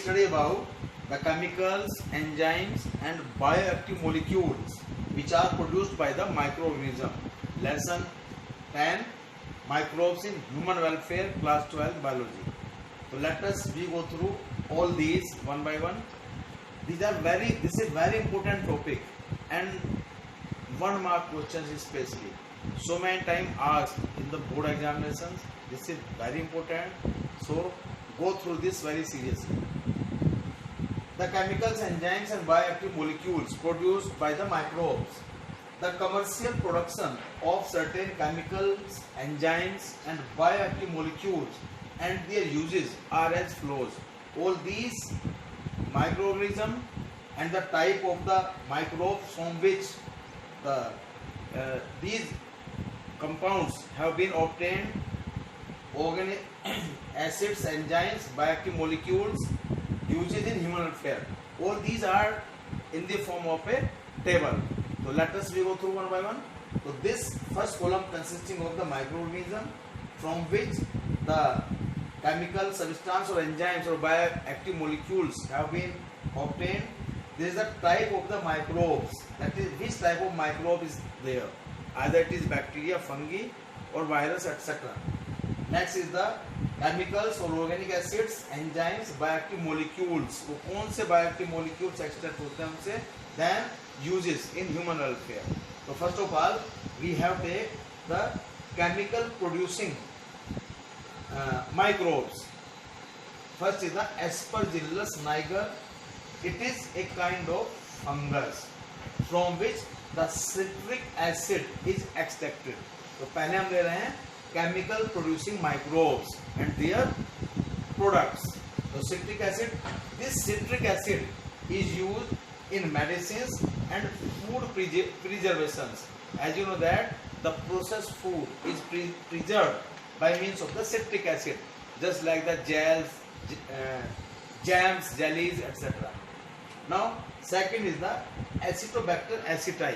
study about the chemicals, enzymes and bioactive molecules which are produced by the microorganism. Lesson 10, microbes in human welfare, class 12 biology. So let us we go through all these one by one. This is very important topic and 1 mark questions especially. So many time asked in the board examinations. This is very important. So go through this very seriously. The chemicals, enzymes and bioactive molecules produced by the microbes. The commercial production of certain chemicals, enzymes and bioactive molecules and their uses are as follows. All these microorganisms and the type of the microbes from which these compounds have been obtained, organic acids, enzymes, bioactive molecules, uses in human welfare. All these are in the form of a table. So let us we go through one by one. So this first column consisting of the microorganism from which the chemical substance or enzymes or bioactive molecules have been obtained. This is the type of the microbes. That is, which type of microbe is there. Either it is bacteria, fungi or virus, etc. Next is the chemicals or organic acids, enzymes, bioactive molecules. वो कौन से bioactive molecules extract होते हैं उनसे? Then uses in human welfare. So first of all, we have the chemical producing microbes. First is the Aspergillus niger. It is a kind of fungus from which the citric acid is extracted. तो पहले हम ले रहे हैं chemical producing microbes and their products. So citric acid. This citric acid is used in medicines and food preservations. As you know that the processed food is preserved by means of the citric acid, just like the gels, jams, jellies, etc. Now second is the Acetobacter aceti.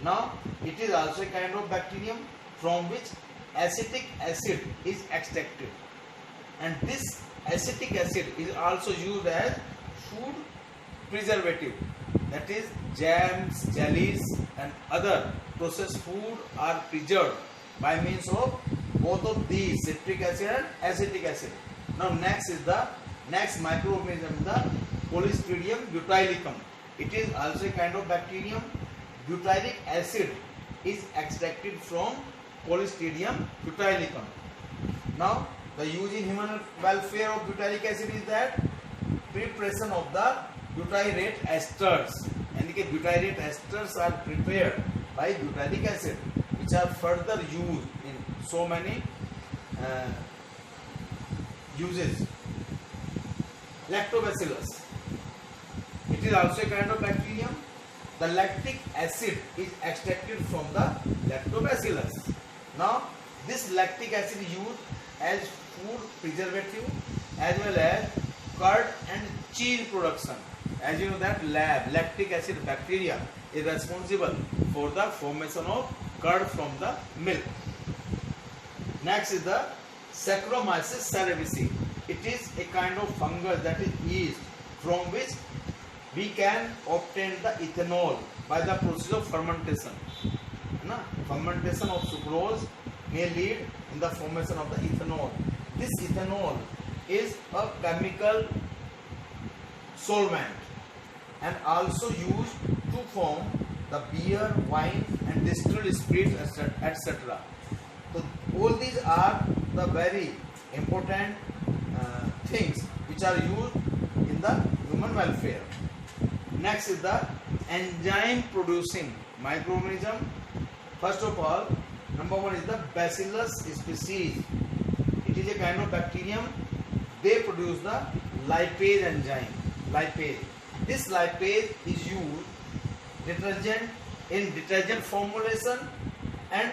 Now it is also a kind of bacterium from which acetic acid is extracted, and this acetic acid is also used as food preservative. That is, jams, jellies and other processed food are preserved by means of both of these, citric acid and acetic acid. Now next is the microorganism, the Clostridium butylicum. It is also a kind of bacterium. Butyric acid is extracted from Clostridium butylicum. Now the use in human welfare of butyric acid is that preparation of the butyrate esters. And the butyrate esters are prepared by butyric acid, which are further used in so many uses. Lactobacillus. It is also a kind of bacterium. The lactic acid is extracted from the lactobacillus. Now this lactic acid is used as food preservative as well as curd and cheese production. As you know that lactic acid bacteria is responsible for the formation of curd from the milk. Next is the Saccharomyces cerevisiae. It is a kind of fungus that is yeast from which we can obtain the ethanol by the process of fermentation. Fermentation of sucrose may lead in the formation of the ethanol. This ethanol is a chemical solvent and also used to form the beer, wine and distilled spirits, etc. So all these are the very important things which are used in the human welfare. Next is the enzyme producing microorganism. First of all, number 1 is the Bacillus species. It is a kind of bacterium. They produce the lipase enzyme. Lipase. This lipase is used in detergent formulation and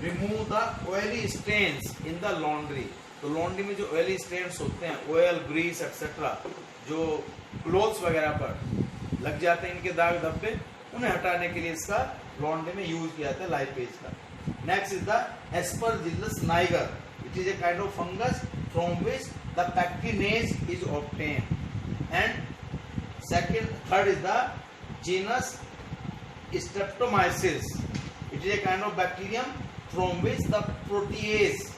remove the oily stains in the laundry. तो laundry में जो oily stains होते हैं, oil, Greece etcetera, जो clothes वगैरह पर लग जाते हैं इनके दाग धब्बे, उन्हें हटाने के लिए इसका लॉन्ड्री में यूज किया जाता है लाइपेज का. Next is the Aspergillus niger. It is a kind of fungus from which the pectinase is obtained. And third is the genus Streptomyces. It is a kind of bacterium from which the protease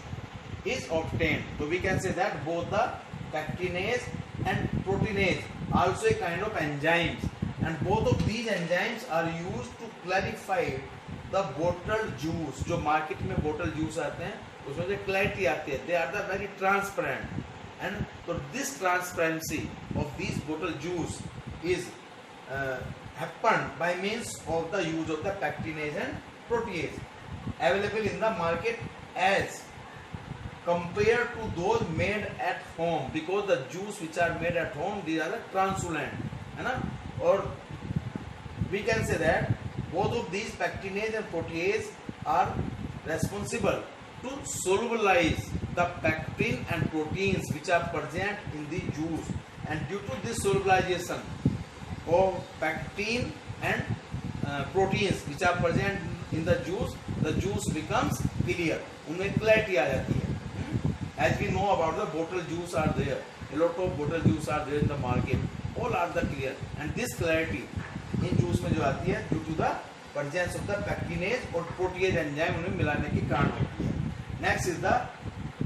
is obtained. So we can say that both the pectinase and proteinase also a kind of enzymes, and both of these enzymes are used to clarify the bottled juice. जो market में bottled juice आते हैं उसमें जो clarity आती है, they are the very transparent, and so this transparency of these bottled juice is happened by means of the use of the pectinase and protease available in the market as compared to those made at home, because the juice which are made at home, these are the translucent, है ना. और we can say that both of these pectinase and protease are responsible to solubilize the pectin and proteins which are present in the juice, and due to this solubilization of pectin and proteins which are present in the juice becomes clear. उनमें clarity आ जाती है. As we know about the bottled juice are there, a lot of bottled juice are there in the market, all are the clear, and this clarity in juice में जो आती है due to the presence of the pectinase और protease enzyme उन्हें मिलाने के कारण होती है. Next is the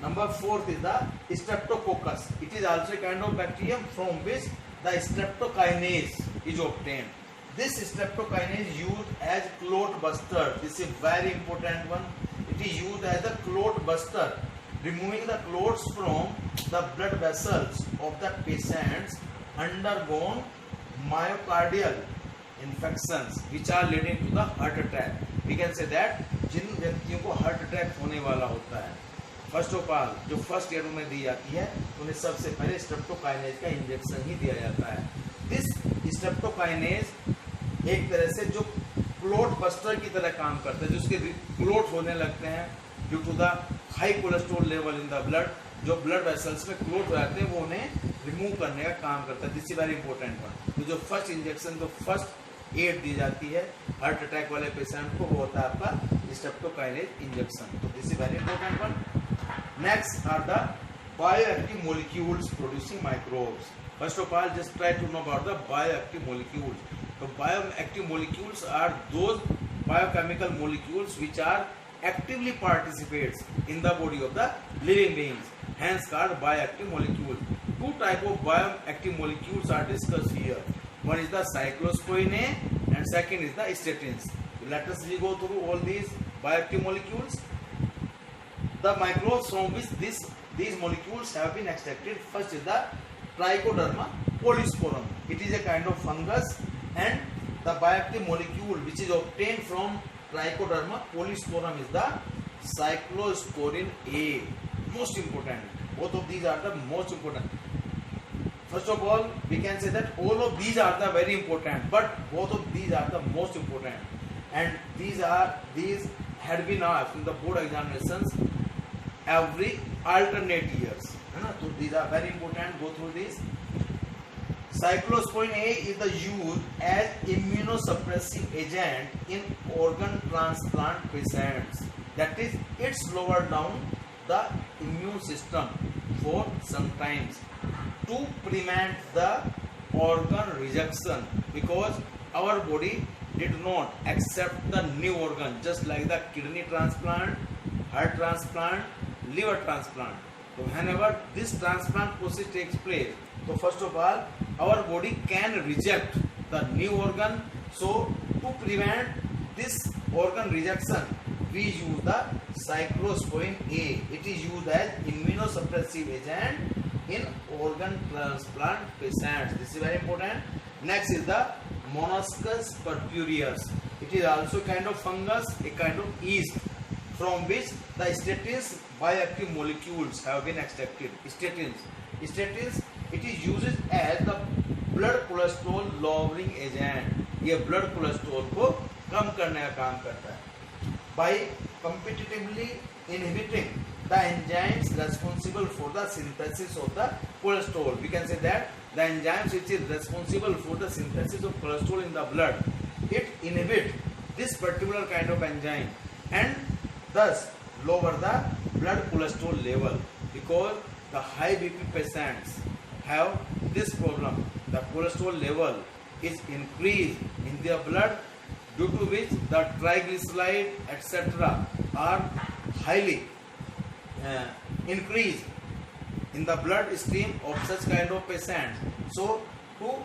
number 4th is the Streptococcus. It is also a kind of bacterium from which the streptokinase is obtained. This streptokinase is used as clot buster. This is very important one. It is used as a clot buster, removing the clots from the blood vessels of the patients undergone myocardial infections which are leading to the heart attack. We can say that जिन व्यक्तियों को heart attack होने वाला होता है, first of all जो first year में दी जाती है, उन्हें सबसे पहले स्ट्रेप्टोकाइनेज का इंजेक्शन ही दिया जाता है. दिस स्ट्रेप्टोकाइनेज एक तरह से जो क्लोट बस्टर की तरह काम करता है, जिसके क्लोट होने लगते हैं due to the high cholesterol level in the blood, जो ब्लड वेसल्स में क्लोट हो जाते हैं वो उन्हें रिमूव करने का काम करता है. This is very important one. तो जो फर्स्ट इंजेक्शन, जो फर्स्ट एड दी जाती है हार्ट अटैक वाले पेशेंट को, वो होता है आपका स्ट्रेप्टोकाइनेज इंजेक्शन. तो this is very important one. Next are the bioactive molecules producing microbes. First of all just try to know about the bioactive molecules. तो bioactive molecules are those biochemical molecules which are actively participates in the body of the living beings, hence called bioactive molecules. Two type of bioactive molecules are discussed here. One is the cyclosporin A and second is the statins. Let us go through all these bioactive molecules. The microbes from which these molecules have been extracted, first is the Trichoderma polysporum. It is a kind of fungus, and the bioactive molecule which is obtained from Trichoderma polysporum is the cyclosporin A. Most important. Both of these are the most important. First of all, we can say that all of these are the very important, but both of these are the most important, and these had been asked in the board examinations every alternate years. So these are very important. Go through these. Cyclosporin A is the used as immunosuppressive agent in organ transplant patients. That is, it lower down the immune system for sometimes to prevent the organ rejection, because our body did not accept the new organ, just like the kidney transplant, heart transplant, liver transplant. So whenever this transplant process takes place, so first of all our body can reject the new organ. So to prevent this organ rejection, we use the cyclosporin A. It is used as immunosuppressive agent in organ transplant patients. This is very important. Next is the Monoscus purpureus. It is also a kind of fungus, a kind of yeast, from which the statins bioactive molecules have been extracted. Statins, it is used as the blood cholesterol lowering agent. ये blood cholesterol को कम करने का काम करता है. By competitively inhibiting the enzymes responsible for the synthesis of the cholesterol, we can say that the enzymes which is responsible for the synthesis of cholesterol in the blood, it inhibit this particular kind of enzyme and thus lower the blood cholesterol level, because the high BP patients have this problem. The cholesterol level is increased in their blood, due to which the triglyceride etc. are highly increased in the blood stream of such kind of patients. So to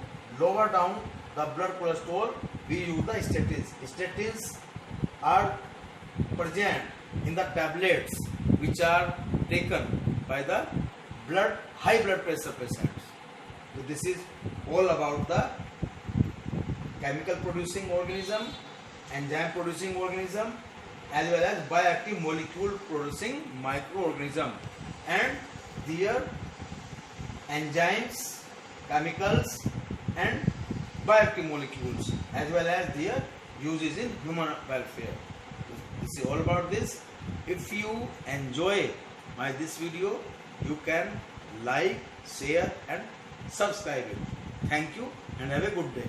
lower down the blood cholesterol, we use the statins. Statins are present in the tablets which are taken by the high blood pressure patients. So this is all about the chemical producing organism, enzyme producing organism, as well as bioactive molecule producing microorganism, and their enzymes, chemicals and bioactive molecules, as well as their uses in human welfare. This is all about this. If you enjoy this video, you can like, share and subscribe it. Thank you and have a good day.